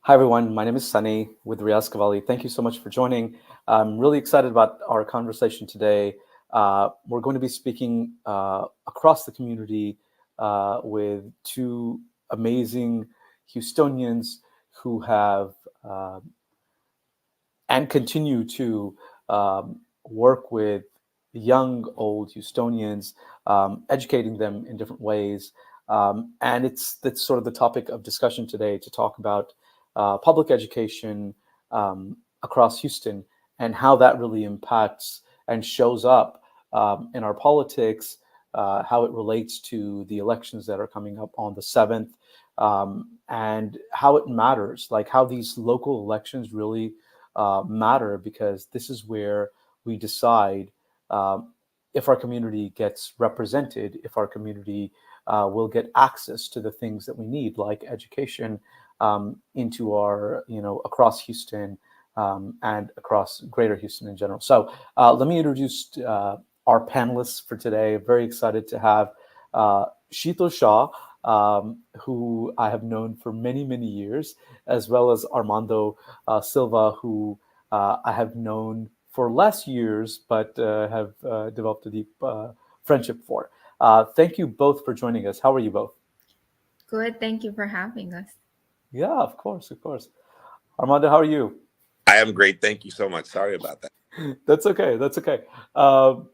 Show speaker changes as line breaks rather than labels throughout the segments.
Hi, everyone. My name is Sunny with Riaz Cavalli. Thank you so much for joining. I'm really excited about our conversation today. We're going to be speaking across the community with two amazing Houstonians who have uh, and continue to work with young, old Houstonians, educating them in different ways. And that's sort of the topic of discussion today to talk about public education across Houston and how that really impacts and shows up in our politics, how it relates to the elections that are coming up on the 7th, and how it matters, like how these local elections really matter because this is where we decide um, if our community gets represented, if our community will get access to the things that we need, like education, into our, across Houston and across Greater Houston in general. So let me introduce our panelists for today. Very excited to have Sheetal Shah, who I have known for many, many years, as well as Armando Silva, who I have known for less years, but have developed a deep friendship for. Thank you both for joining us. How are you both?
Good. Thank you for having us.
Yeah, of course, of course. Armando, how are you?
I am great. Thank you so much. Sorry about that.
That's okay. That's okay. Um,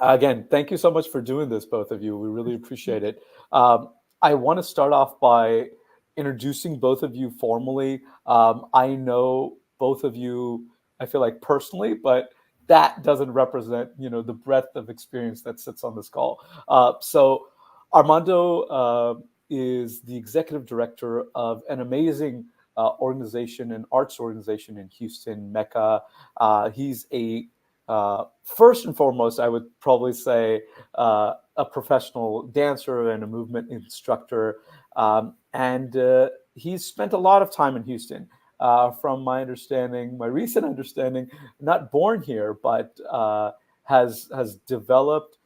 Again, thank you so much for doing this, both of you. We really appreciate it. I want to start off by introducing both of you formally. I know both of you, I feel like personally, but that doesn't represent, the breadth of experience that sits on this call. So Armando is the executive director of an amazing organization, an arts organization in Houston, MECA. He's first and foremost, I would probably say a professional dancer and a movement instructor. And he's spent a lot of time in Houston. From my understanding, my recent understanding, not born here, but has developed,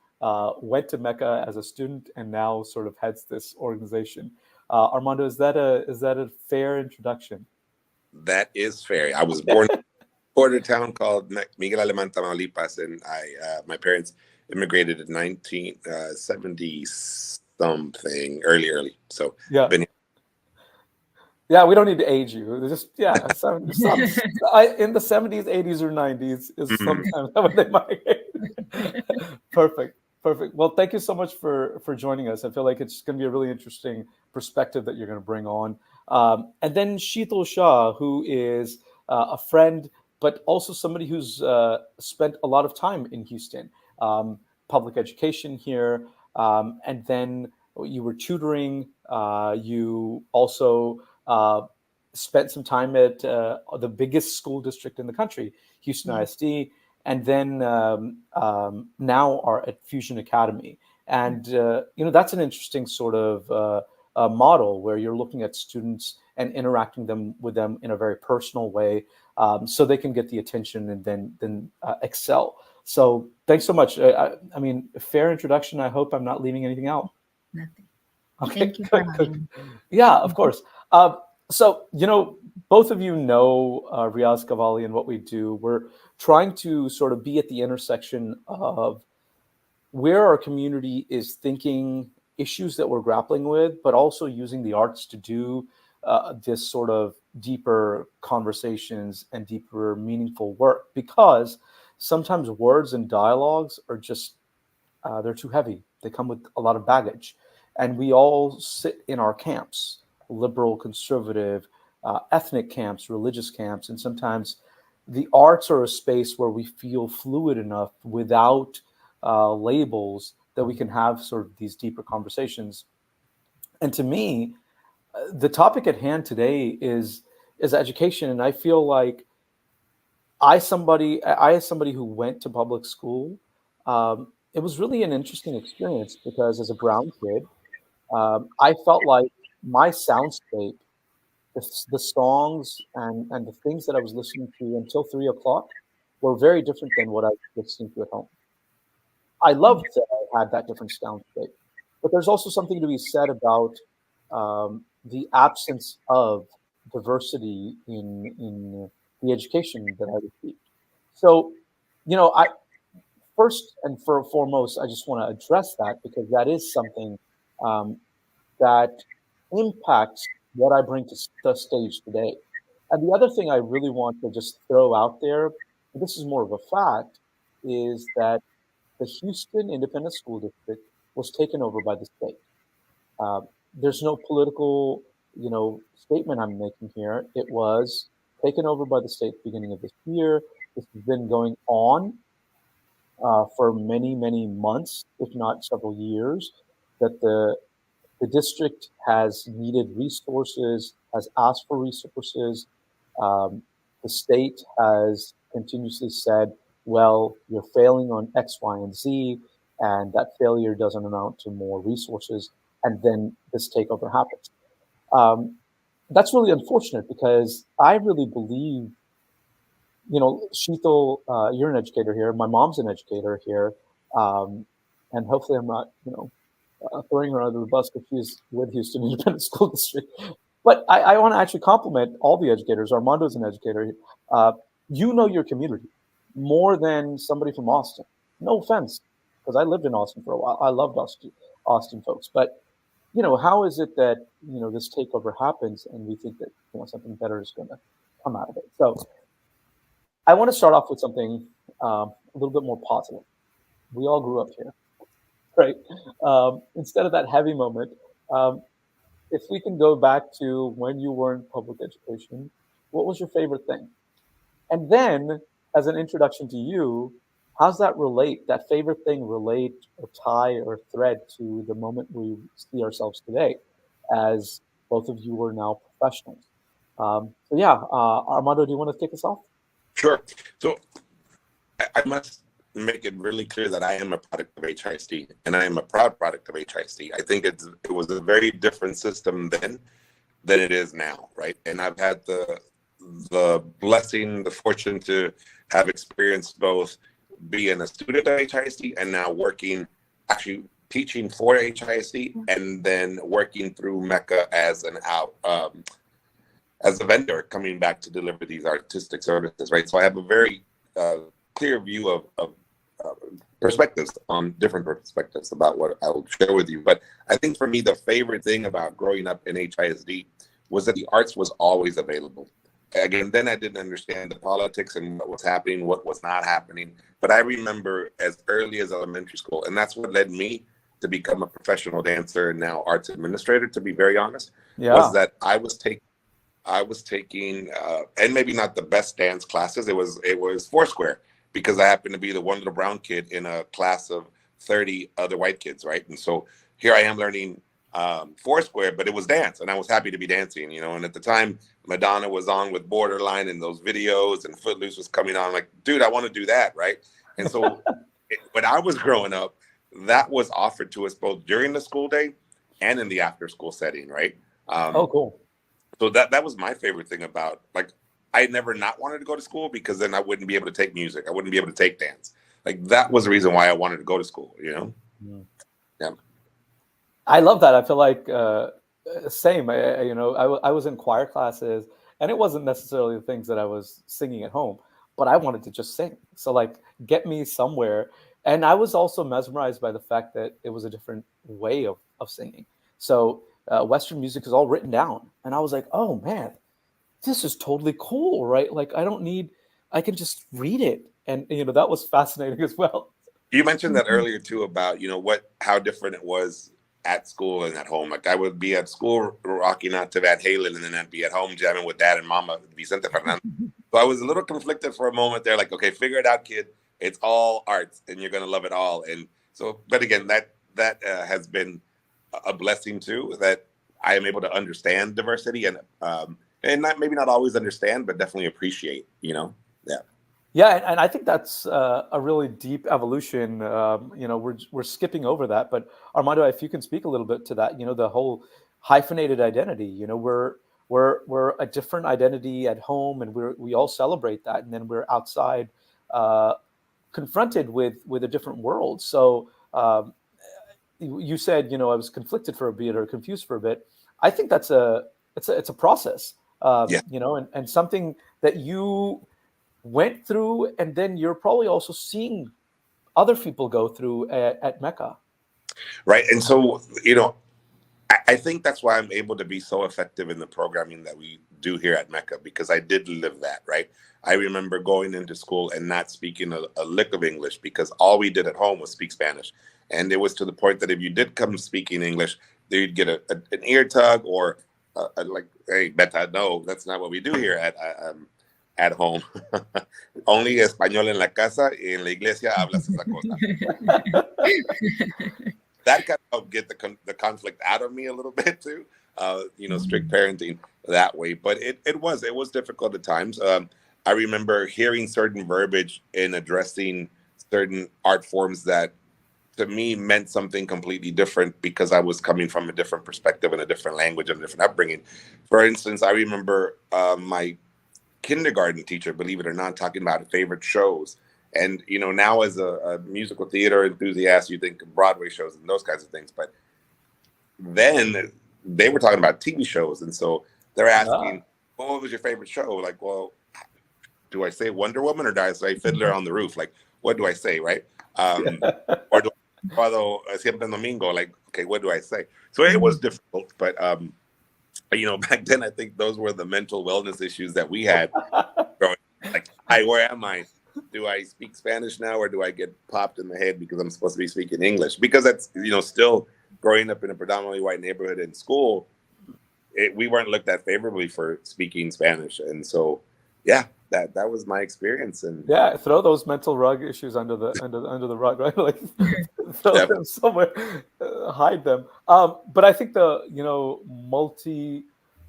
went to Mecca as a student, and now sort of heads this organization. Armando, is that a fair introduction?
That is fair. I was born in a border town called Miguel Alemán, Tamaulipas, and my parents immigrated in 1970 something, early. So
Yeah.
been
Yeah, we don't need to age you. It's just yeah, in the 70s, 80s, or 90s is
Mhm.
sometimes when they migrate. Perfect, perfect. Well, thank you so much for joining us. I feel like it's going to be a really interesting perspective that you're going to bring on. And then Sheetal Shah, who is a friend, but also somebody who's spent a lot of time in Houston, public education here, and then you were tutoring. You also spent some time at the biggest school district in the country, Houston
Yeah.
ISD, and then now are at Fusion Academy. And that's an interesting sort of model where you're looking at students and interacting with them in a very personal way, so they can get the attention and then excel. So thanks so much. I mean, fair introduction. I hope I'm not leaving anything out.
Nothing.
Okay,
Thank you for
good, good.
having me.
Yeah, of course. So, both of you know Riaz Cavalli and what we do. We're trying to sort of be at the intersection of where our community is thinking, issues that we're grappling with, but also using the arts to do this sort of deeper conversations and deeper meaningful work. Because sometimes words and dialogues are just they're too heavy. They come with a lot of baggage. And we all sit in our camps, liberal, conservative, ethnic camps, religious camps. And sometimes the arts are a space where we feel fluid enough without labels that we can have sort of these deeper conversations. And to me, the topic at hand today is education. And I feel like as somebody who went to public school, it was really an interesting experience because as a brown kid, I felt like my soundscape, the songs and the things that I was listening to until 3 o'clock were very different than what I was listening to at home. I loved that I had that different soundscape, but there's also something to be said about the absence of diversity in the education that I received. So, I first and foremost, I just want to address that because that is something um, that impacts what I bring to the stage today. And the other thing I really want to just throw out there, and this is more of a fact, is that the Houston Independent School District was taken over by the state. Uh, there's no political, statement I'm making here. It was taken over by the state at the beginning of this year. This has been going on for many, many months, if not several years, that the district has needed resources, has asked for resources. Um, the state has continuously said, well, you're failing on X, Y, and Z, and that failure doesn't amount to more resources. And then this takeover happens. That's really unfortunate because I really believe, Sheetal, you're an educator here. My mom's an educator here. And hopefully I'm not, throwing her under the bus because she's with Houston Independent School District. But I want to actually compliment all the educators. Armando's an educator. You know your community more than somebody from Austin. No offense, because I lived in Austin for a while. I loved Austin folks. But, how is it that, this takeover happens and we think that, something better is going to come out of it? So I want to start off with something a little bit more positive. We all grew up here, right? Instead of that heavy moment, if we can go back to when you were in public education, what was your favorite thing? And then, as an introduction to you, how's that relate, that favorite thing relate or tie or thread to the moment we see ourselves today as both of you are now professionals? So yeah, Armando, do you want to kick us off?
Sure. So I must make it really clear that I am a product of HISD, and I am a proud product of HISD. I think it was a very different system then than it is now, right? And I've had the blessing, the fortune to have experienced both being a student at HISD and now working, actually teaching for HISD, and then working through MECA as as a vendor coming back to deliver these artistic services, right? So I have a very clear view of perspectives on different perspectives about what I will share with you. But I think for me, the favorite thing about growing up in HISD was that the arts was always available. Again, then I didn't understand the politics and what was happening, what was not happening. But I remember as early as elementary school, and that's what led me to become a professional dancer and now arts administrator, to be very honest, was that I was taking, and maybe not the best dance classes. It was Foursquare, because I happened to be the one little brown kid in a class of 30 other white kids, right? And so here I am learning Foursquare, but it was dance, and I was happy to be dancing, And at the time, Madonna was on with Borderline and those videos, and Footloose was coming on. I'm like, dude, I want to do that, right? And so when I was growing up, that was offered to us both during the school day and in the after-school setting, right?
Oh, cool.
So that was my favorite thing about, like, I never not wanted to go to school because then I wouldn't be able to take music. I wouldn't be able to take dance. Like, that was the reason why I wanted to go to school,
Mm.
Yeah.
I love that. I feel like same. I was in choir classes, and it wasn't necessarily the things that I was singing at home, but I wanted to just sing. So like, get me somewhere. And I was also mesmerized by the fact that it was a different way of singing. So Western music is all written down, and I was like, oh man, this is totally cool, right? Like, I can just read it, and that was fascinating as well.
You mentioned that earlier too about how different it was at school and at home. Like, I would be at school rocking out to Van Halen, and then I'd be at home jamming with Dad and Mama, Vicente Fernandez. So I was a little conflicted for a moment there. Like, okay, figure it out, kid. It's all arts, and you're gonna love it all. And so, but again, that has been a blessing too, that I am able to understand diversity and maybe not always understand, but definitely appreciate.
Yeah, and I think that's a really deep evolution. We're skipping over that, but Armando, if you can speak a little bit to that, the whole hyphenated identity. We're a different identity at home, and we all celebrate that, and then we're outside, confronted with a different world. So you said, I was conflicted for a bit or confused for a bit. I think it's a process.
Yeah.
And something that you went through, and then you're probably also seeing other people go through at MECA.
Right. And so, I think that's why I'm able to be so effective in the programming that we do here at MECA, because I did live that, right? I remember going into school and not speaking a lick of English, because all we did at home was speak Spanish. And it was to the point that if you did come speaking English, you'd get an ear tug, or like, hey, beta, no, that's not what we do here at home. Only español en la casa, y en la iglesia hablas esa cosa. That kind of helped get the conflict out of me a little bit too. Strict parenting that way, but it was difficult at times. I remember hearing certain verbiage in addressing certain art forms that to me meant something completely different, because I was coming from a different perspective and a different language and a different upbringing. For instance, I remember my kindergarten teacher, believe it or not, talking about favorite shows. And now as a musical theater enthusiast, you think of Broadway shows and those kinds of things, but then they were talking about TV shows, and so they're asking, "Well, what was your favorite show?" Like, well, do I say Wonder Woman or do I say Fiddler on the Roof? Like, what do I say, right? Or do I follow Siempre Domingo? Like, okay, what do I say? So it was difficult, but back then I think those were the mental wellness issues that we had growing up. Like, hi, where am I? Do I speak Spanish now, or do I get popped in the head because I'm supposed to be speaking English? Because that's, still growing up in a predominantly white neighborhood in school, we weren't looked at favorably for speaking Spanish. And so, yeah, that was my experience. And
yeah, throw those mental rug issues under the rug, right? Like throw them somewhere, hide them. But I think the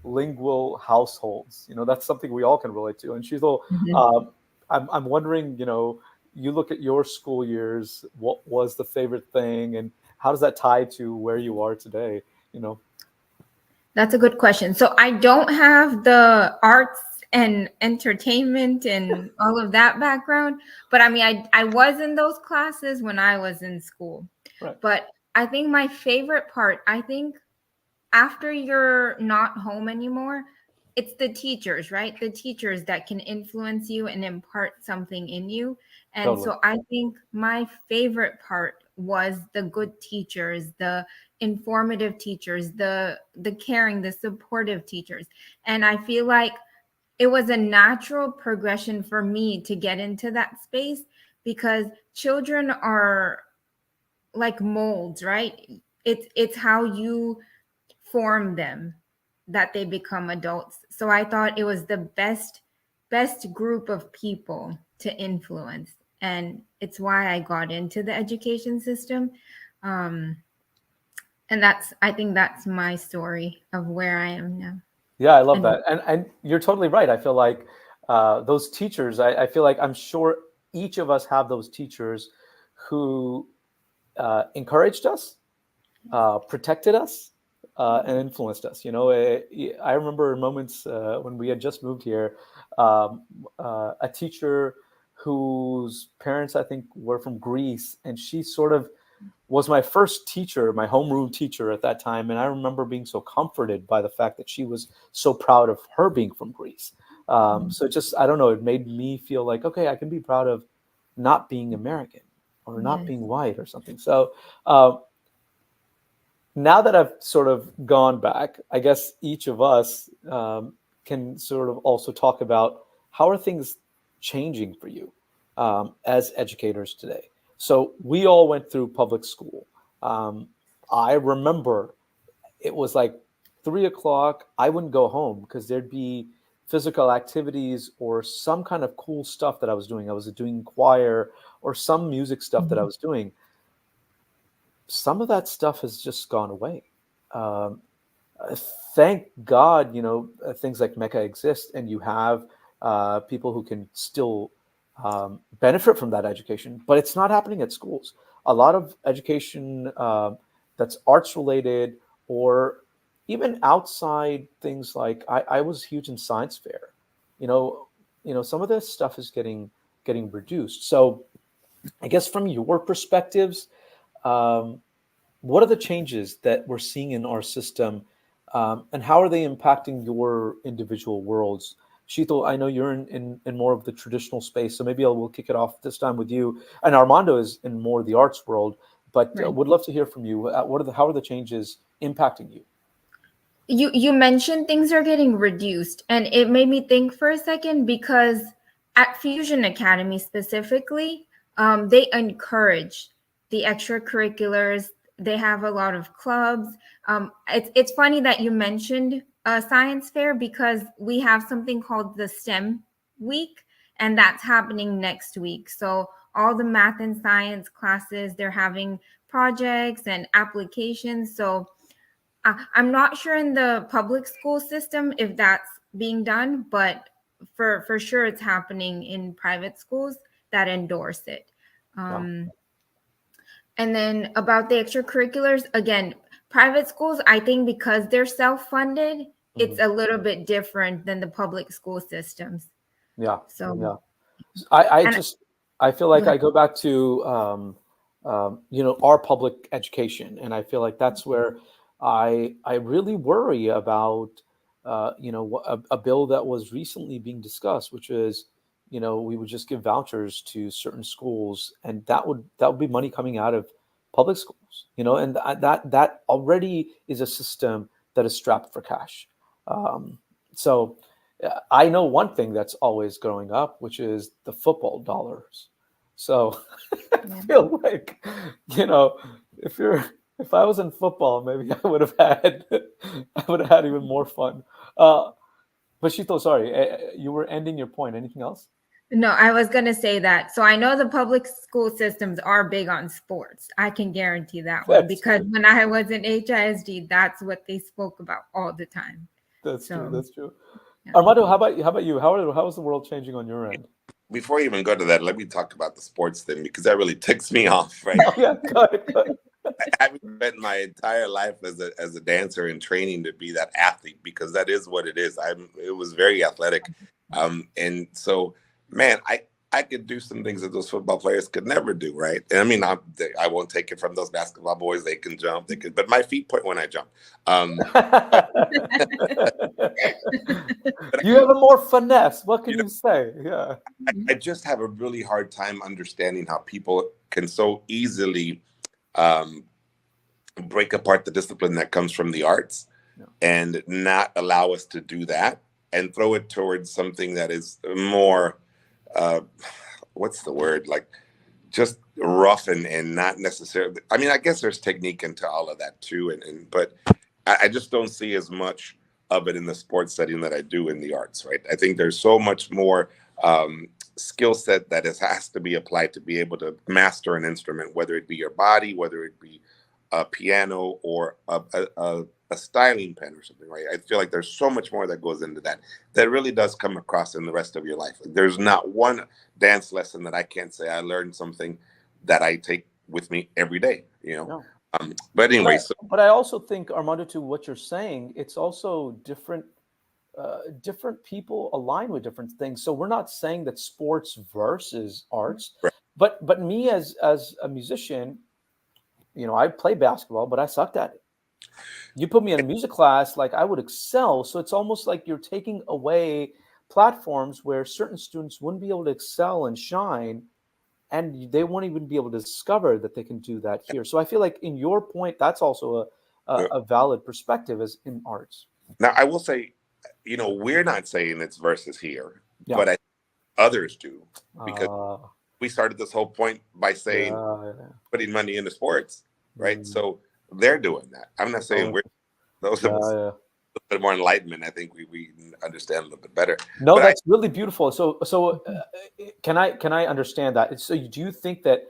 multilingual households, that's something we all can relate to. And Sheetal, I'm wondering, you look at your school years, what was the favorite thing, and how does that tie to where you are today?
That's a good question. So I don't have the arts and entertainment and all of that background, but I mean, I was in those classes when I was in school.
Right.
But I think my favorite part, after you're not home anymore, it's the teachers, right? The teachers that can influence you and impart something in you. And
Totally.
so I think my favorite part was the good teachers, the informative teachers, the caring, the supportive teachers. And I feel like it was a natural progression for me to get into that space, because children are like molds, right? It's how you form them that they become adults. So I thought it was the best group of people to influence, and it's why I got into the education system. And I think that's my story of where I am now.
Yeah, I love that. And you're totally right. I feel like those teachers, I feel like I'm sure each of us have those teachers who encouraged us, protected us, and influenced us. I remember moments when we had just moved here, a teacher whose parents, I think, were from Greece, and she sort of was my first teacher, my homeroom teacher at that time. And I remember being so comforted by the fact that she was so proud of her being from Greece. So just, I don't know, it made me feel like, okay, I can be proud of not being American or not being white or something. So now that I've sort of gone back, I guess each of us can sort of also talk about how are things changing for you as educators today. So we all went through public school. I remember it was like 3:00. I wouldn't go home because there'd be physical activities or some kind of cool stuff that I was doing. I was doing choir or some music stuff that I was doing. Some of that stuff has just gone away. Thank God, things like MECA exist, and you have people who can still benefit from that education, but it's not happening at schools. A lot of education that's arts related, or even outside things like I was huge in science fair. Some of this stuff is getting reduced. So I guess from your perspectives, what are the changes that we're seeing in our system And how are they impacting your individual worlds? Sheetal, I know you're in more of the traditional space, so maybe we'll kick it off this time with you. And Armando is in more of the arts world, but
Right.
would love to hear from you. How are the changes impacting you?
You mentioned things are getting reduced, and it made me think for a second, because at Fusion Academy specifically, they encourage the extracurriculars. They have a lot of clubs. It's funny that you mentioned science fair, because we have something called the STEM week, and that's happening next week. So all the math and science classes, they're having projects and applications. So I'm not sure in the public school system if that's being done, but for sure it's happening in private schools that endorse it.
Yeah.
And then about the extracurriculars, again, private schools, I think because they're self-funded, it's a little bit different than the public school systems.
Yeah.
So,
Yeah. I
and
just I feel like I go back to our public education, and I feel like that's where I really worry about a bill that was recently being discussed, which is we would just give vouchers to certain schools, and that would be money coming out of public schools, and that already is a system that is strapped for cash. So. I know one thing that's always going up, which is the football dollars. So I feel like, if you're if I was in football, maybe I would have had even more fun. But Shito, sorry, you were ending your point. Anything else?
no, I was going to say that. So I know the public school systems are big on sports. I can guarantee that one,
That's
because
true.
when I was in HISD, that's what they spoke about all the time.
That's true.
So,
That's true.
yeah.
Armando, how about you? How is the world changing on your end?
Before you even go to that, let me talk about the sports thing, because that really ticks me off, right?
Oh yeah, go ahead, go ahead.
Having spent my entire life as a dancer and training to be that athlete, because that is what it is. It was very athletic, and so, man, I could do some things that those football players could never do, right? And I mean, I won't take it from those basketball boys. They can jump, but my feet point when I jump. But
You have a more finesse. What can you say? Yeah.
I just have a really hard time understanding how people can so easily um, break apart the discipline that comes from the arts,
Yeah.
and not allow us to do that, and throw it towards something that is more, uh, what's the word? Like, just rough and not necessarily. I mean, I guess there's technique into all of that too, but I just don't see as much of it in the sports setting that I do in the arts, right? I think there's so much more skill set that has to be applied to be able to master an instrument, whether it be your body, whether it be a piano or a styling pen or something, right? I feel like there's so much more that goes into that really does come across in the rest of your life. Like, there's not one dance lesson that I can't say I learned something that I take with me every day,
No.
But anyway, so
But I also think, Armando, to what you're saying, it's also different people align with different things. So we're not saying that sports versus arts,
right.
but me as a musician, I play basketball, but I sucked at it. You put me in a music class, like I would excel. So it's almost like you're taking away platforms where certain students wouldn't be able to excel and shine, and they won't even be able to discover that they can do that here. So I feel like in your point, that's also a valid perspective as in arts.
Now I will say, we're not saying it's versus here,
Yeah.
but others do, because
Uh,
we started this whole point by saying
yeah.
putting money into sports, right? So they're doing that. I'm not saying we're those of us
Yeah.
a bit more enlightenment. I think we understand a little bit better.
No,
But
that's really beautiful. So can I understand that? So do you think that,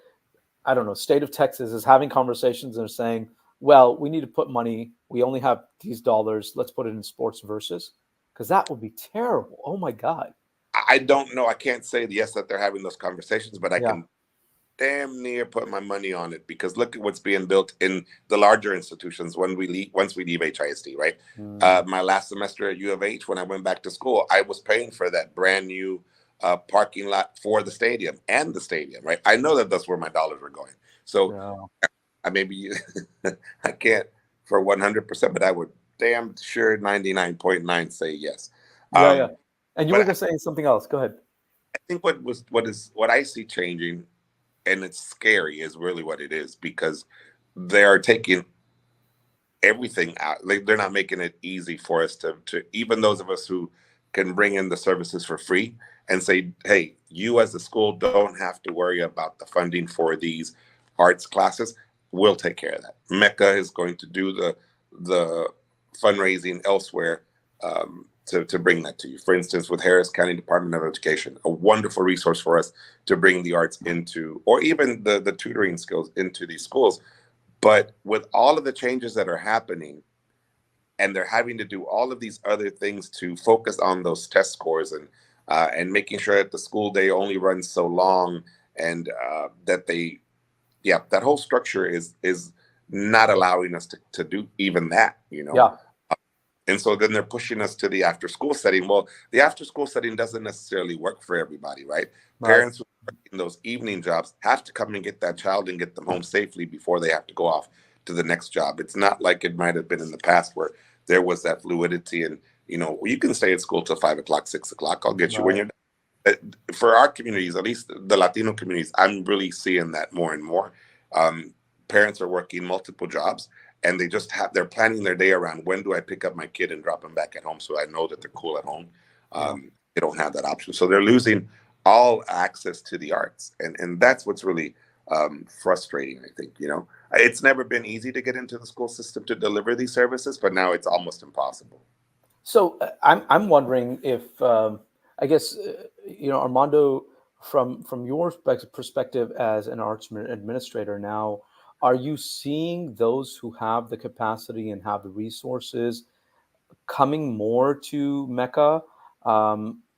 I don't know, state of Texas is having conversations and are saying, well, we need to put money. We only have these dollars. Let's put it in sports versus, because that would be terrible. Oh my God.
I don't know. I can't say yes that they're having those conversations, but I
Yeah.
can damn near put my money on it, because look at what's being built in the larger institutions once we leave HISD, right? My last semester at U of H, when I went back to school, I was paying for that brand new parking lot for the stadium, right? I know that that's where my dollars were going. So
Yeah.
I maybe I can't for 100%, but I would damn sure 99.9 say yes.
Yeah, yeah. And you
But
were going to say something else. Go ahead.
I think what I see changing, and it's scary, is really what it is, because they are taking everything out. They're not making it easy for us to even those of us who can bring in the services for free and say, hey, you as a school don't have to worry about the funding for these arts classes. We'll take care of that. MECA is going to do the fundraising elsewhere, to bring that to you. For instance, with Harris County Department of Education, a wonderful resource for us to bring the arts into, or even the tutoring skills into these schools. But with all of the changes that are happening, and they're having to do all of these other things to focus on those test scores, and making sure that the school day only runs so long, and that that whole structure is not allowing us to do even that,
Yeah.
And so then they're pushing us to the after school setting. Well, the after school setting doesn't necessarily work for everybody, right?
Right.
Parents who are working those evening jobs have to come and get that child and get them home safely before they have to go off to the next job. It's not like it might have been in the past where there was that fluidity, and you can stay at school till 5 o'clock, 6 o'clock. I'll get you when
Right.
you're done. For our communities, at least the Latino communities, I'm really seeing that more and more. Parents are working multiple jobs, and they're planning their day around, when do I pick up my kid and drop him back at home, so I know that they're cool at home.
Yeah.
They don't have that option, so they're losing all access to the arts, and that's what's really frustrating. I think it's never been easy to get into the school system to deliver these services, but now it's almost impossible.
So I'm wondering if I guess Armando, from your perspective as an arts administrator now, are you seeing those who have the capacity and have the resources coming more to MECA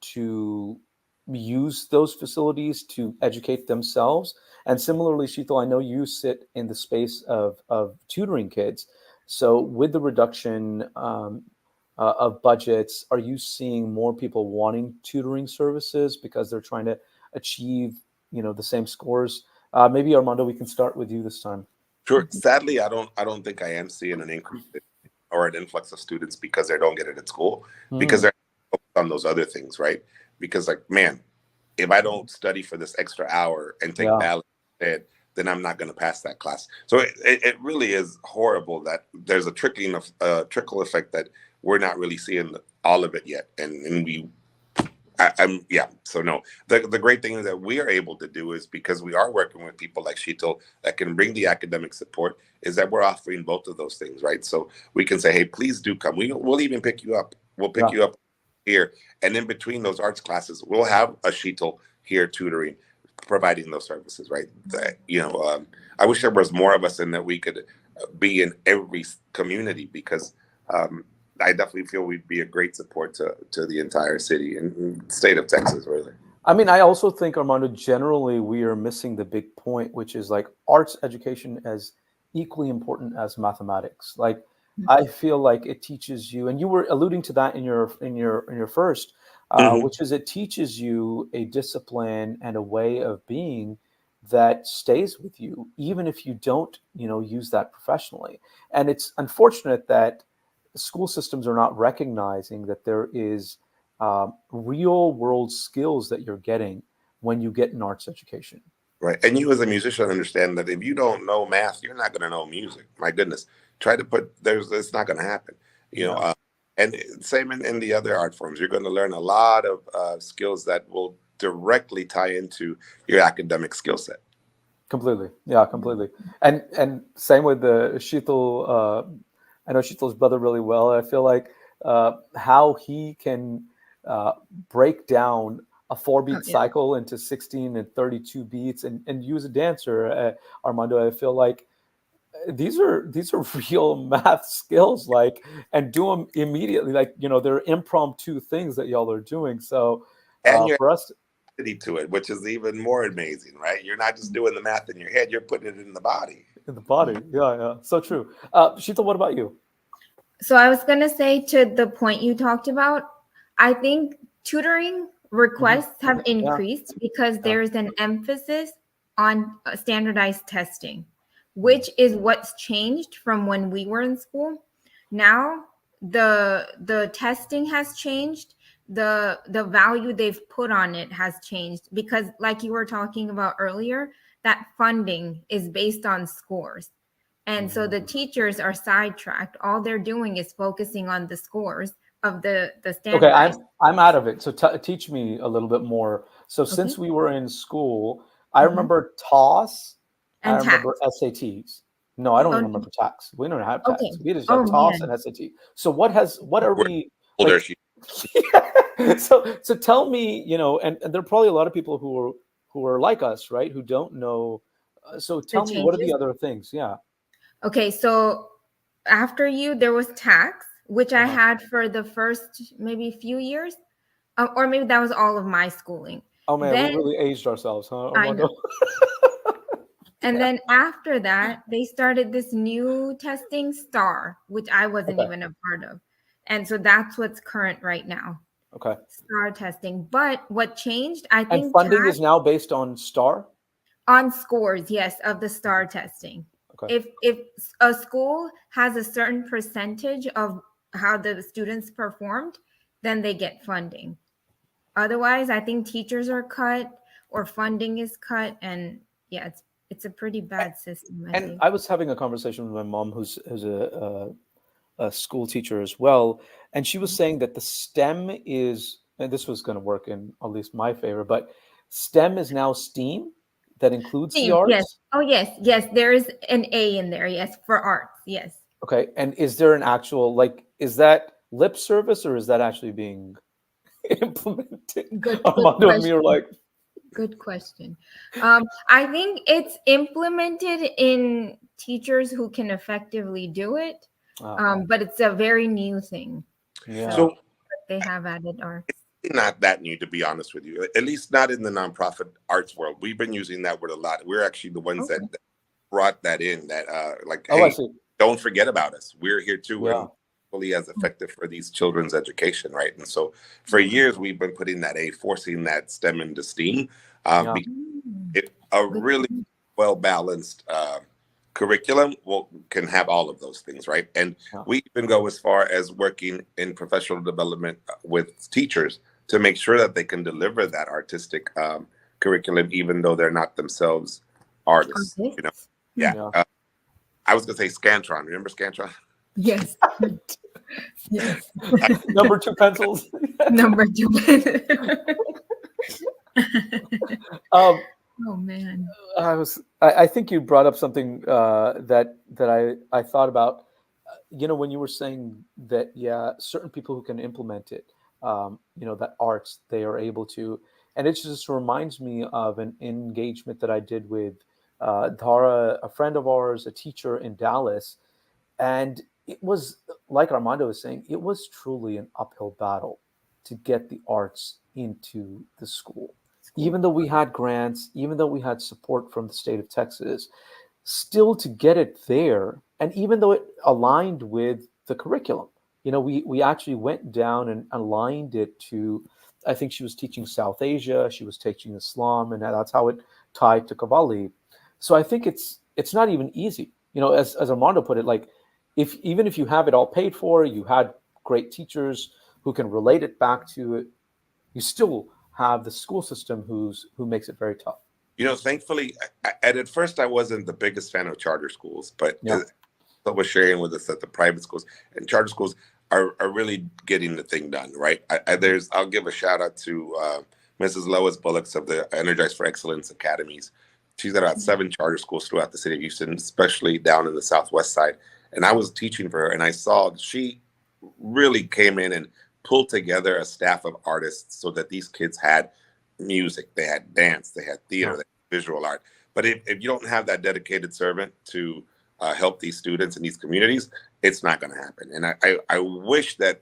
to use those facilities to educate themselves? And similarly, Sheetal, I know you sit in the space of tutoring kids. So with the reduction of budgets, are you seeing more people wanting tutoring services because they're trying to achieve, the same scores? Maybe Armando, we can start with you this time.
Sure. Sadly, I don't think I am seeing an increase or an influx of students because they don't get it at school, because
Mm,
they're focused on those other things, right? Because, like, man, if I don't study for this extra hour and take
yeah,
balance instead, then I'm not going to pass that class. So it really is horrible that there's a trickle effect that we're not really seeing all of it yet, and I'm yeah. So no, the great thing is that we are able to do is, because we are working with people like Sheetal that can bring the academic support, is that we're offering both of those things, right? So we can say, hey, please do come. We'll even pick you up. We'll pick
yeah.
you up here, and in between those arts classes, we'll have a Sheetal here tutoring, providing those services, right? I wish there was more of us, and that we could be in every community, because. I definitely feel we'd be a great support to the entire city and state of Texas, really.
I mean, I also think, Armando, generally we are missing the big point, which is like arts education as equally important as mathematics. Like, I feel like it teaches you, and you were alluding to that in your first,
Hmm.
which is it teaches you a discipline and a way of being that stays with you, even if you don't, use that professionally. And it's unfortunate that school systems are not recognizing that there is real world skills that you're getting when you get an arts education.
Right. And you as a musician understand that if you don't know math, you're not going to know music. My goodness. Try to it's not going to happen. You know,
Yeah,
uh, and same in the other art forms. You're going to learn a lot of skills that will directly tie into your academic skill set.
completely. Yeah, completely. And same with the Sheetal. I know Sheetal's brother really well. I feel like how he can uh, break down a four
Oh,
beat
yeah.
cycle into 16 and 32 beats and use a dancer, Armando. I feel like these are real math skills, like, and do them immediately, like, they're impromptu things that y'all are doing. So
And your
for us
ability to it, which is even more amazing, right? You're not just doing the math in your head, you're putting it in the body.
in the body, yeah, yeah, so true. Shita, what about you?
So I was going to say, to the point you talked about, I think tutoring
Hmm.
requests have
Yeah,
increased because
yeah.
there's an emphasis on standardized testing, which is what's changed from when we were in school. Now, the testing has changed. The value they've put on it has changed, because like you were talking about earlier, that funding is based on scores. And so the teachers are sidetracked. All they're doing is focusing on the scores of the
Okay,
standardized.
I'm out of it. So teach me a little bit more. So
Okay.
since we were in school, I
Mhm.
remember TOS. I
And tax.
remember SATs. No, I don't
Oh,
even remember tax. We don't have
okay.
tax. We just
Oh
have TOS
man.
and SAT. So what are
We're
we
older.
like? So tell me, and there are probably a lot of people who are like us, right? Who don't know. So
The
tell me, what are the
changes.
other things? Yeah.
Okay, so after you, there was tax, which I
Uh-huh.
had for the first maybe few years, or maybe that was all of my schooling.
Oh man, we
Then
really aged ourselves, huh,
I know.
Armando?
And then after that, they started this new testing, STAR, which I wasn't
Okay.
even a part of. And so that's what's current right now,
Okay.
STAR testing. But what changed, I
And
think,
funding is now based on STAR.
on scores, yes, of the STAR testing.
Okay.
If a school has a certain percentage of how the students performed, then they get funding. Otherwise, I think teachers are cut or funding is cut, and yeah, it's a pretty bad system, I
And
think.
I was having a conversation with my mom, who's a school teacher as well, and she was saying that the STEM is, and this was going to work in at least my favor, but STEM is now STEAM, that includes the
Team, yes.
arts.
Oh, yes, yes. There is an A in there, yes, for arts, yes.
Okay, and is there an actual, like, is that lip service or is that actually being implemented?
Good
Armando and me are
question.
like,
Good question. I think it's implemented in teachers who can effectively do it,
oh,
but it's a very new thing.
yeah,
So
So
they have added arts.
not that new, to be honest with you. At least not in the nonprofit arts world. We've been using that word a lot. We're actually the ones
Okay.
that brought that in. That like,
oh, I
hey,
see,
don't forget about us. We're here too,
yeah,
and fully as effective for these children's education, right? And so for years we've been putting that forcing that STEM into STEAM,
yeah,
because
Mm,
a
good
really
point.
well balanced curriculum can have all of those things, right? And
yeah.
we even go as far as working in professional development with teachers to make sure that they can deliver that artistic curriculum, even though they're not themselves artists.
Artists? Hmm.
Yeah.
Yeah.
I was gonna say Scantron. Remember Scantron?
Yes. Yes.
Number two pencils.
Number two.
um,
Oh man.
I think you brought up something that I thought about. When you were saying that, yeah, certain people who can implement it, that arts, they are able to, and it just reminds me of an engagement that I did with Dara, a friend of ours, a teacher in Dallas, and it was like Armando was saying, it was truly an uphill battle to get the arts into the school.
School.
Even though we had grants, even though we had support from the state of Texas, still to get it there, and even though it aligned with the curriculum, we actually went down and aligned it to, I think she was teaching South Asia, she was teaching Islam, and that's how it tied to Cavalli. So I think it's not even easy. As Armando put it, like, if even if you have it all paid for, you had great teachers who can relate it back to it, you still have the school system who makes it very tough.
Thankfully, and at first I wasn't the biggest fan of charter schools, but
Yeah.
so was sharing with us that the private schools and charter schools are really getting the thing done, right? I'll give a shout out to Mrs. Lois Bullocks of the Energize for Excellence Academies. She's got about 7 charter schools throughout the city of Houston, especially down in the southwest side. And I was teaching for her, and I saw she really came in and pulled together a staff of artists so that these kids had music, they had dance, they had theater,
Yeah.
they had visual art. But if you don't have that dedicated servant to help these students in these communities, it's not going to happen. And I wish that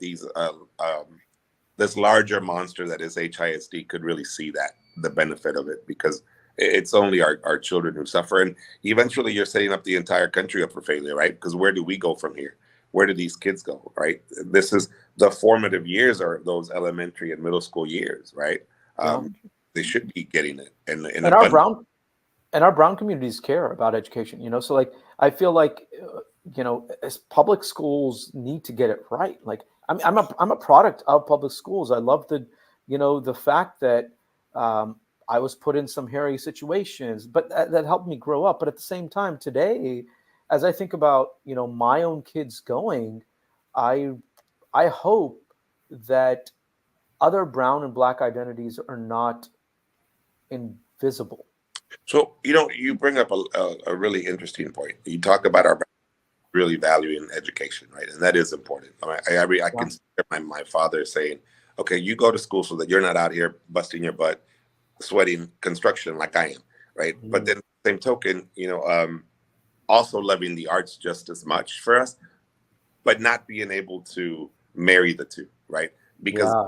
this larger monster that is HISD could really see the benefit of it, because it's only our children who suffer. And eventually you're setting up the entire country up for failure, right? Because where do we go from here? Where do these kids go, right? This is the formative years, are those elementary and middle school years, right?
Yeah.
They should be getting it in
And our
abundance.
brown and our brown communities care about education. So, like, I feel like as public schools need to get it right. Like I'm a product of public schools. I love the fact that I was put in some hairy situations, but that helped me grow up. But at the same time, today, as I think about my own kids going, I I hope that other brown and black identities are not invisible.
So, you bring up a really interesting point. You talk about our really valuing education, right? And that is important. I
Yeah.
can hear my father saying, okay, you go to school so that you're not out here busting your butt, sweating construction like I am, right? But
Mm.
then, same token, also loving the arts just as much for us, but not being able to marry the two, right? Because
Yeah.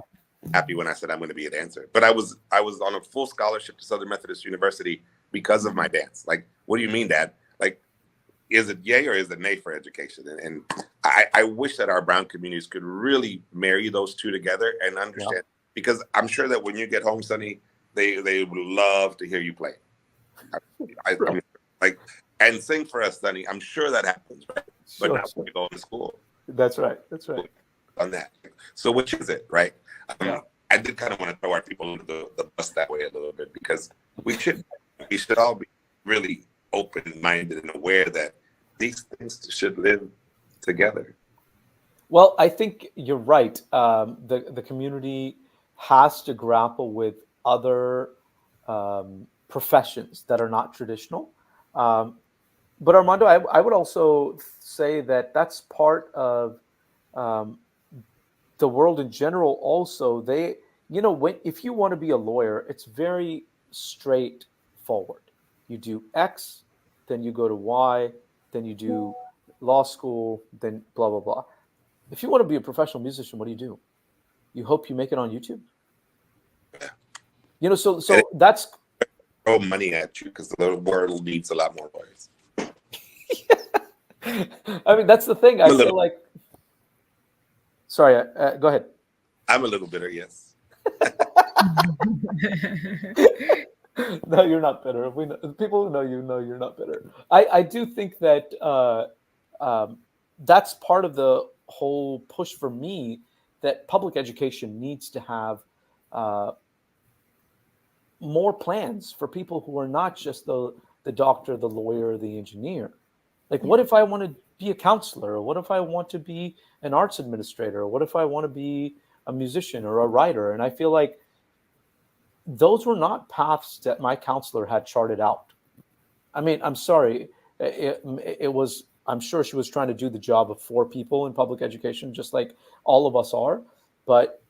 happy when I said I'm going to be a dancer, but I was on a full scholarship to Southern Methodist University because of my dance. Like, what do you mean, Dad? Like, is it yay or is it nay for education? And I wish that our brown communities could really marry those two together and
Yeah.
understand, because I'm sure that when you get home, Sonny, they would love to hear you play. I'm like, and sing for us, Sonny. I'm sure that happens, right? But
Sure.
not when you go to school
That's right. That's right.
on that. So which is it, right?
Yeah.
I did kind of want to throw our people under the bus that way a little bit, because we should all be really open-minded and aware that these things should live together.
Well, I think you're right. The community has to grapple with other professions that are not traditional. Um, but Armando, I would also say that that's part of um, the world in general. Also, if you want to be a lawyer, it's very straightforward. You do X, then you go to Y, then you do law school, then blah blah blah. If you want to be a professional musician, what do? You hope you make it on YouTube. So
And it
that's
throw money at you because the world needs a lot more lawyers.
I mean, that's the thing. I
I'm a
feel
little,
like. Sorry, go ahead.
I'm a little bitter, yes.
No, you're not bitter. We know, people who know you're not bitter. I do think that that's part of the whole push for me, that public education needs to have uh, more plans for people who are not just the doctor, the lawyer, the engineer. Like,
Yeah.
what if I want to be a counselor? Or what if I want to be an arts administrator? Or what if I want to be a musician or a writer? And I feel like those were not paths that my counselor had charted out. I mean, I'm sorry. It was, I'm sure she was trying to do the job of four people in public education, just like all of us are, but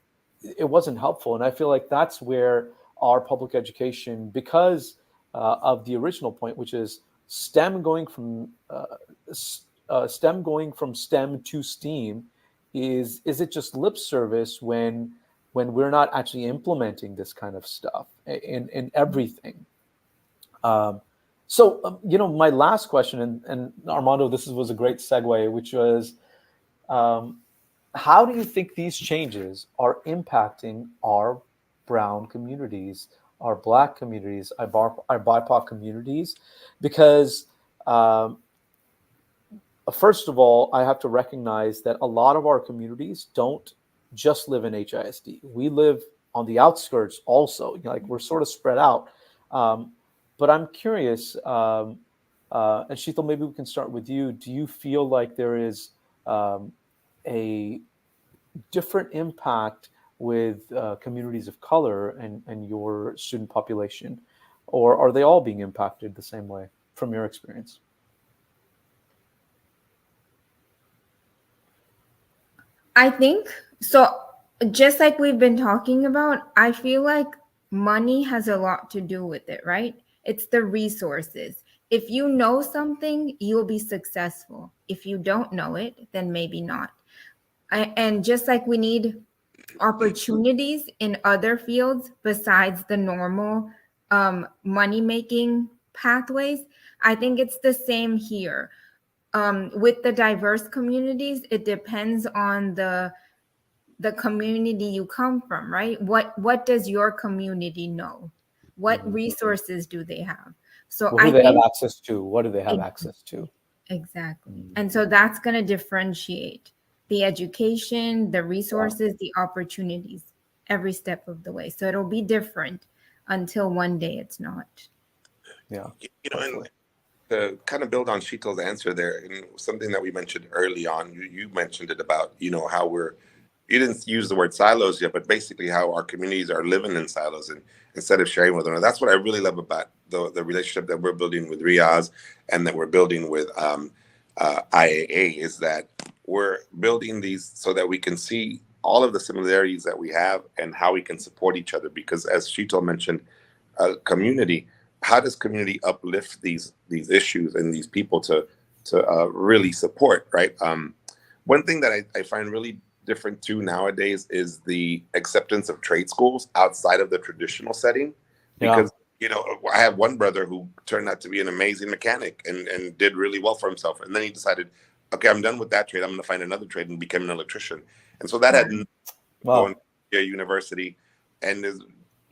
it wasn't helpful. And I feel like that's where our public education, because of the original point, which is STEM going from STEM going from STEM to STEAM, is it just lip service when we're not actually implementing this kind of stuff in everything? Um, my last question, and Armando, this was a great segue, which was, um, how do you think these changes are impacting our brown communities, our black communities, our BIPOC communities? Because first of all, I have to recognize that a lot of our communities don't just live in HISD. We live on the outskirts also. Like, we're sort of spread out. Um, but I'm curious, and Sheetal, maybe we can start with you. Do you feel like there is a different impact with communities of color and your student population, or are they all being impacted the same way from your experience?
I think so. Just like we've been talking about, I feel like money has a lot to do with it, right? It's the resources. If you know something, you'll be successful. If you don't know it, then maybe not. And just like we need opportunities in other fields besides the normal money making pathways, I think it's the same here. With the diverse communities, it depends on the community you come from, right? What does your community know? What
Mhm.
resources do they have? So
What do
I
they have
think
access to? What do they have access to?
Exactly. And so that's going to differentiate the education, the resources, the opportunities every step of the way. So it'll be different until one day it's not.
Yeah.
You know, and to kind of build on Sheetal's answer there, and something that we mentioned early on, you mentioned it about, how you didn't use the word silos yet, but basically how our communities are living in silos and instead of sharing with one another. That's what I really love about the relationship that we're building with Riaz and that we're building with IAA is that we're building these so that we can see all of the similarities that we have and how we can support each other. Because as Sheetal mentioned, community, how does community uplift these issues and these people to really support, right? One thing that I find really different too nowadays is the acceptance of trade schools outside of the traditional setting, because I have one brother who turned out to be an amazing mechanic and did really well for himself, and then he decided, okay, I'm done with that trade, I'm going to find another trade and become an electrician. And so that had going to a university and is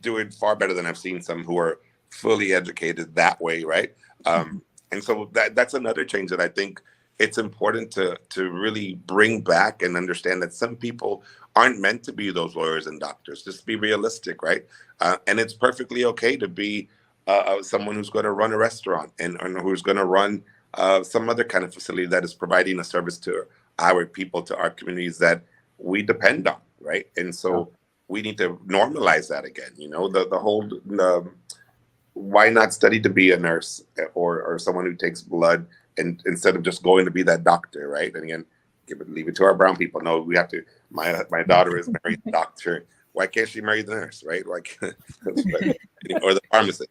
doing far better than I've seen some who are fully educated that way, right? And so that's another change that I think it's important to really bring back and understand that some people aren't meant to be those lawyers and doctors. Just be realistic, right? And it's perfectly okay to be someone who's going to run a restaurant and who's going to run some other kind of facility that is providing a service to our people, to our communities that we depend on, right? And so we need to normalize that again. The whole why not study to be a nurse or someone who takes blood and instead of just going to be that doctor, right? And again, leave it to our brown people. No, we have to. My daughter is married to the doctor. Why can't she marry the nurse, right? Like, or the pharmacist.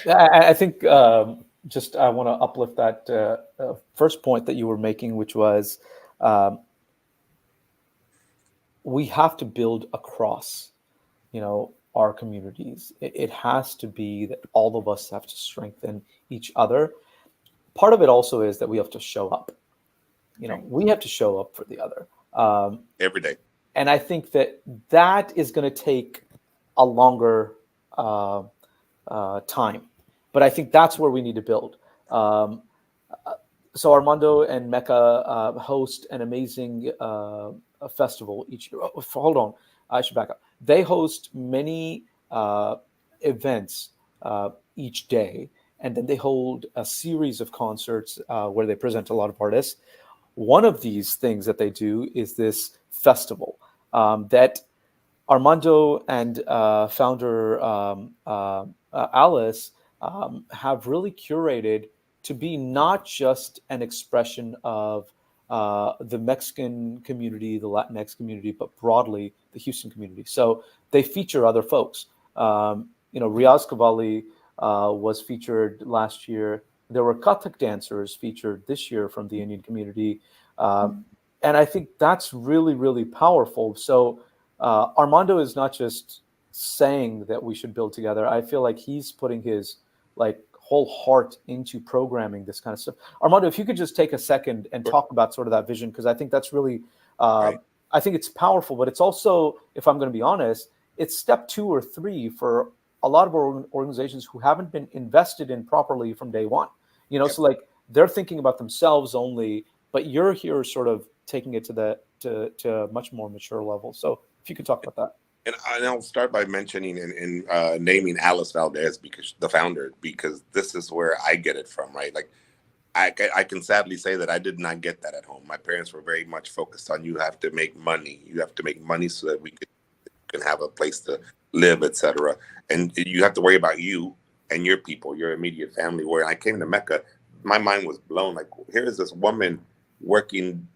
I think I want to uplift that first point that you were making, which was we have to build across, our communities. It has to be that all of us have to strengthen each other. Part of it also is that we have to show up. We have to show up for the other
every day.
And I think that is going to take a longer time. But I think that's where we need to build. So Armando and MECA host an amazing festival each year. Oh, hold on, I should back up. They host many events each day, and then they hold a series of concerts where they present a lot of artists. One of these things that they do is this festival that Armando and founder Alice have really curated to be not just an expression of the Mexican community, the Latinx community, but broadly the Houston community. So they feature other folks. Riaz Cavalli was featured last year. There were Kathak dancers featured this year from the Indian community. And I think that's really, really powerful. So Armando is not just saying that we should build together. I feel like he's putting his whole heart into programming this kind of stuff. Armando, if you could just take a second and talk about sort of that vision, because I think that's really,
Right.
I think it's powerful, but it's also, if I'm going to be honest, it's step 2 or 3 for a lot of our organizations who haven't been invested in properly from day one. So they're thinking about themselves only, but you're here sort of taking it to a much more mature level. So if you could talk about that.
And I'll start by mentioning and naming Alice Valdez, because the founder, because this is where I get it from, right? Like, I can sadly say that I did not get that at home. My parents were very much focused on, you have to make money. You have to make money so that we can have a place to live, etc. And you have to worry about you and your people, your immediate family. Where I came to MECA, my mind was blown. Like, here is this woman working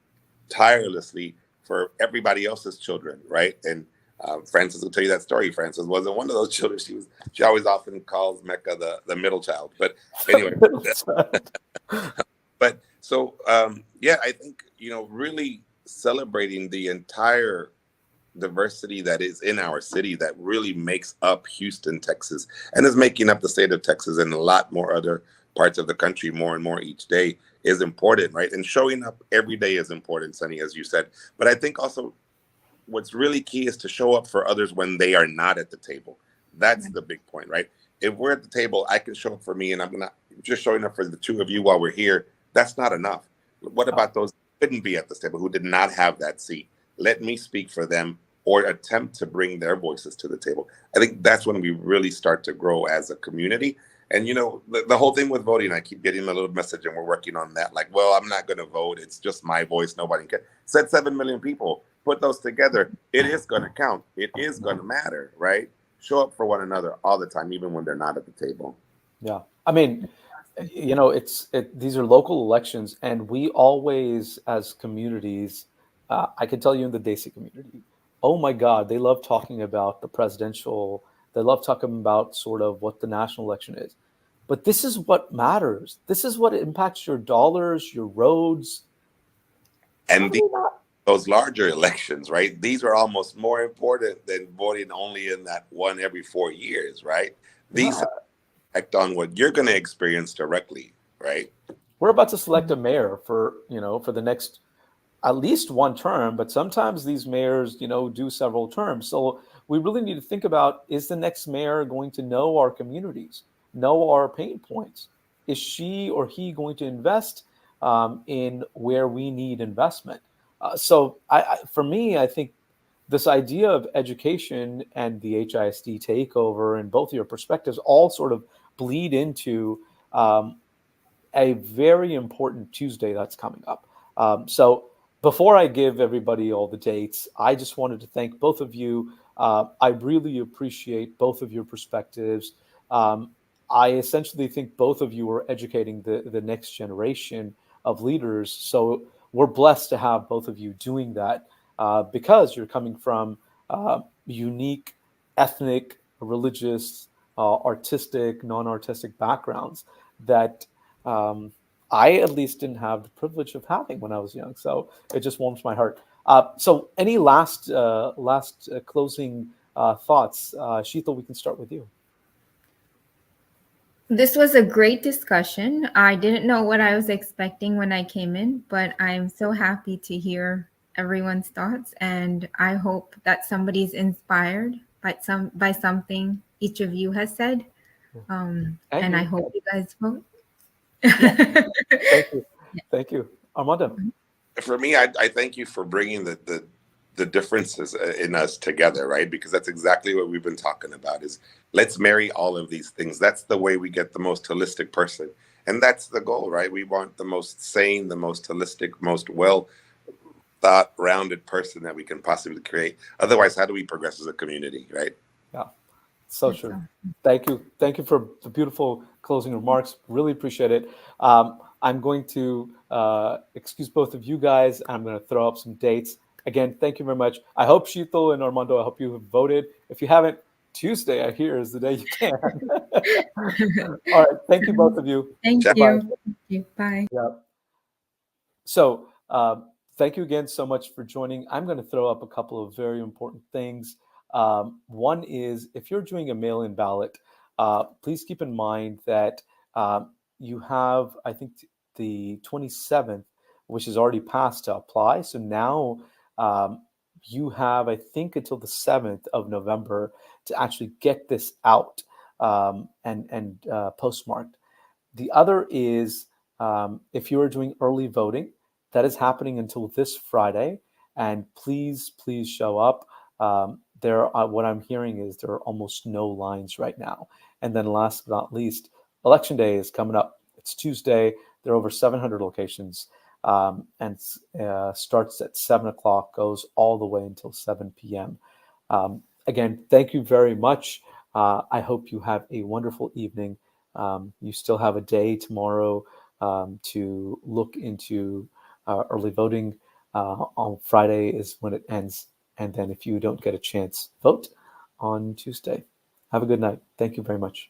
tirelessly for everybody else's children, right? And Frances will tell you that story. Frances wasn't one of those children. She always often calls MECA the middle child. But anyway, but so I think really celebrating the entire diversity that is in our city that really makes up Houston, Texas, and is making up the state of Texas and a lot more other parts of the country more and more each day is important, right? And showing up every day is important, Sunny, as you said. But I think also what's really key is to show up for others when they are not at the table. That's the big point, right? If we're at the table, I can show up for me, and I'm just showing up for the two of you while we're here, that's not enough. What about those who couldn't be at this table, who did not have that seat? Let me speak for them or attempt to bring their voices to the table. I think that's when we really start to grow as a community. And, you know, the whole thing with voting, I keep getting a little message and we're working on that. Like, well, I'm not going to vote. It's just my voice. Nobody can. Said 7 million people. Put those together. It is going to count. It is going to matter, right? Show up for one another all the time, even when they're not at the table.
Yeah. I mean, you know, these are local elections, and we always, as communities, I can tell you in the Desi community, oh my God, they love talking about the presidential, they love talking about sort of what the national election is. But this is what matters. This is what impacts your dollars, your roads.
And those larger elections, right? These are almost more important than voting only in that one every 4 years, right? These act on what you're going to experience directly, right?
We're about to select a mayor for, you know, for the next at least one term, but sometimes these mayors, you know, do several terms. So we really need to think about, is the next mayor going to know our communities, know our pain points? Is she or he going to invest in where we need investment? So for me, I think this idea of education and the HISD takeover and both of your perspectives all sort of bleed into a very important Tuesday that's coming up. So before I give everybody all the dates, I just wanted to thank both of you. I really appreciate both of your perspectives. I essentially think both of you are educating the next generation of leaders. So we're blessed to have both of you doing that because you're coming from unique ethnic, religious, artistic, non-artistic backgrounds that I at least didn't have the privilege of having when I was young. So it just warms my heart. So any last closing thoughts? Sheetal, we can start with you.
This was a great discussion. I didn't know what I was expecting when I came in, but I'm so happy to hear everyone's thoughts, and I hope that somebody's inspired by something each of you has said. And I hope you guys vote.
Thank you. Thank you. Armando.
For me, I thank you for bringing the differences in us together, right? Because that's exactly what we've been talking about is let's marry all of these things. That's the way we get the most holistic person. And that's the goal, right? We want the most sane, the most holistic, most well thought rounded person that we can possibly create. Otherwise, how do we progress as a community, right?
Yeah, so true. Thank you. Thank you for the beautiful closing remarks. Really appreciate it. I'm going to excuse both of you guys. I'm going to throw up some dates. Again, thank you very much. I hope Sheetal and Armando, I hope you have voted. If you haven't, Tuesday, I hear, is the day you can. All right. Thank you, both of you.
Thank you.
Bye.
Thank you. Bye.
Yeah. So thank you again so much for joining. I'm going to throw up a couple of very important things. One is if you're doing a mail-in ballot, please keep in mind that you have, I think, the 27th, which is already passed to apply. So now you have, I think, until the 7th of November to actually get this out and postmarked. The other is if you are doing early voting, that is happening until this Friday. And please show up. What I'm hearing is there are almost no lines right now. And then last but not least, Election Day is coming up. It's Tuesday. There are over 700 locations and starts at 7 o'clock, goes all the way until 7 p.m. Again, thank you very much. I hope you have a wonderful evening. You still have a day tomorrow to look into early voting. On Friday is when it ends. And then if you don't get a chance, vote on Tuesday. Have a good night. Thank you very much.